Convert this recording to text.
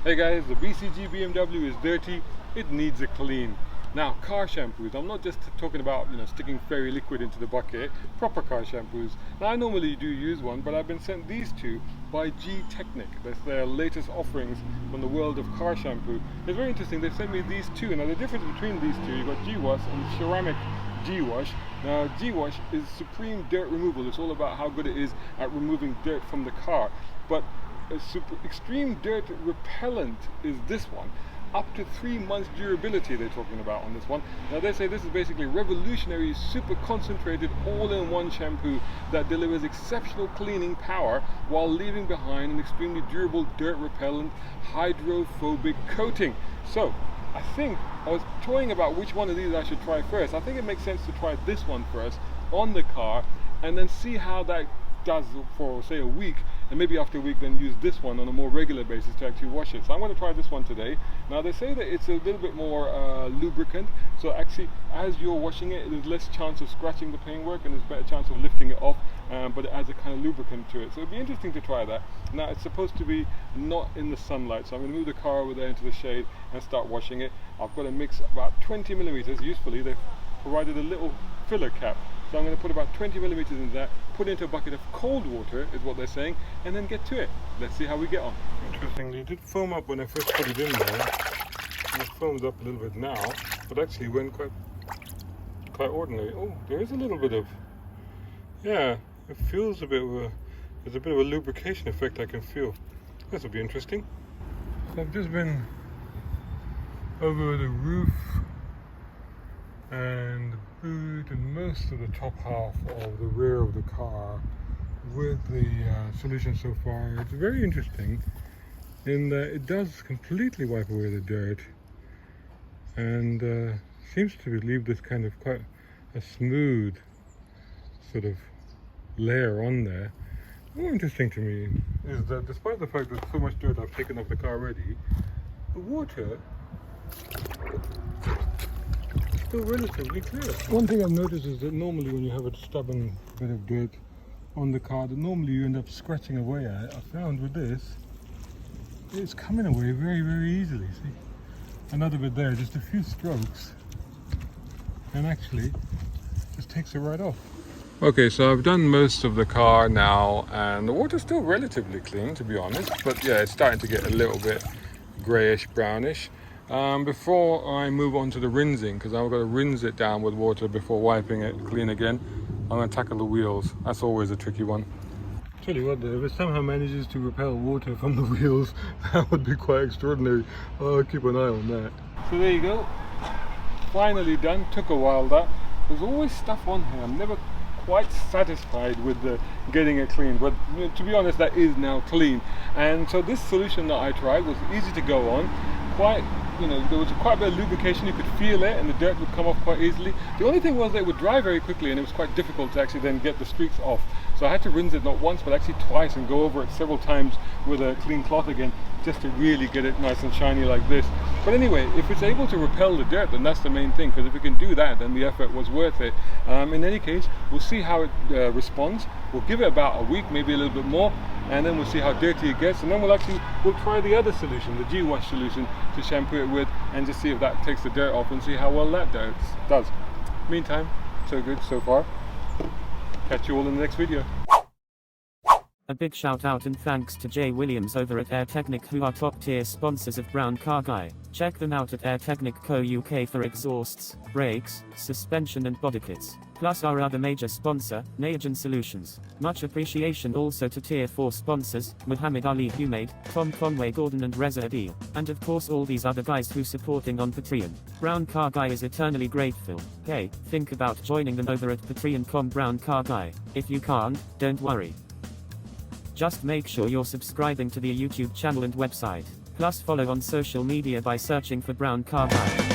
Hey guys, the BCG BMW is dirty, it needs a clean. Now, car shampoos, I'm not just talking about, sticking fairy liquid into the bucket, proper car shampoos. Now, I normally do use one, but I've been sent these two by GTechniq. That's their latest offerings from the world of car shampoo. It's very interesting, they've sent me these two. Now, the difference between these two, you've got GWash and Ceramic GWash. Now, GWash is supreme dirt removal. It's all about how good it is at removing dirt from the car. But extreme dirt repellent is this one. Up to 3 months durability they're talking about on this one. Now they say this is basically revolutionary, super concentrated, all-in-one shampoo that delivers exceptional cleaning power while leaving behind an extremely durable dirt repellent hydrophobic coating. So I think I was toying about which one of these I should try first. I think it makes sense to try this one first on the car and then see how that does for say a week, and maybe after a week then use this one on a more regular basis to actually wash it. So I'm going to try this one today. Now they say that it's a little bit more lubricant, so actually as you're washing it there's less chance of scratching the paintwork and there's a better chance of lifting it off, but it adds a kind of lubricant to it. So it'd be interesting to try that. Now it's supposed to be not in the sunlight, so I'm going to move the car over there into the shade and start washing it. I've got to mix about 20 millimeters. Usefully they've provided a little filler cap. So I'm going to put about 20 millimeters in that, put it into a bucket of cold water, is what they're saying, and then get to it. Let's see how we get on. Interestingly, it did foam up when I first put it in there. And it foams up a little bit now, but actually went quite ordinary. Oh, there is a little bit of, yeah, it feels a bit of there's a bit of a lubrication effect I can feel. This will be interesting. So I've just been over the roof and the boot and most of the top half of the rear of the car with the solution so far. It's very interesting in that it does completely wipe away the dirt and seems to leave this kind of quite a smooth sort of layer on there. More interesting to me is that despite the fact that so much dirt I've taken off the car already, the water still relatively clear. One thing I've noticed is that normally when you have a stubborn bit of dirt on the car that normally you end up scratching away at, I found with this, it's coming away very, very easily. See? Another bit there, just a few strokes, and actually just takes it right off. Okay, so I've done most of the car now, and the water's still relatively clean, to be honest, but yeah, it's starting to get a little bit greyish, brownish. Before I move on to the rinsing, because I've got to rinse it down with water before wiping it clean again, I'm going to tackle the wheels. That's always a tricky one. Tell you what though, if it somehow manages to repel water from the wheels, that would be quite extraordinary. I'll keep an eye on that. So there you go, finally done. Took a while that. There's always stuff on here. I'm never quite satisfied with getting it clean, but to be honest, that is now clean. And so this solution that I tried was easy to go on. There was quite a bit of lubrication, you could feel it, and the dirt would come off quite easily. The only thing was that it would dry very quickly, and it was quite difficult to actually then get the streaks off. So I had to rinse it not once, but actually twice, and go over it several times with a clean cloth again, just to really get it nice and shiny like this. But anyway, if it's able to repel the dirt, then that's the main thing, because if it can do that, then the effort was worth it. In any case, we'll see how it responds. We'll give it about a week, maybe a little bit more, and then we'll see how dirty it gets, and then we'll try the other solution, the GWash solution, to shampoo it with, and just see if that takes the dirt off and see how well that does. Meantime, so good so far. Catch you all in the next video. A big shout out and thanks to Jay Williams over at TheCaffeineGTShop, who are top tier sponsors of Brown Car Guy. Check them out at TheCaffeineGTShop Co UK for exhausts, brakes, suspension and body kits. Plus our other major sponsor, Nayagen Solutions. Much appreciation also to tier 4 sponsors, Muhammad Ali Humaid, Tom Conway Gordon and Reza Adil. And of course all these other guys who supporting on Patreon. Brown Car Guy is eternally grateful. Hey, think about joining them over at Patreon.com Brown Car Guy. If you can't, don't worry. Just make sure you're subscribing to the YouTube channel and website. Plus follow on social media by searching for Brown Car Guy.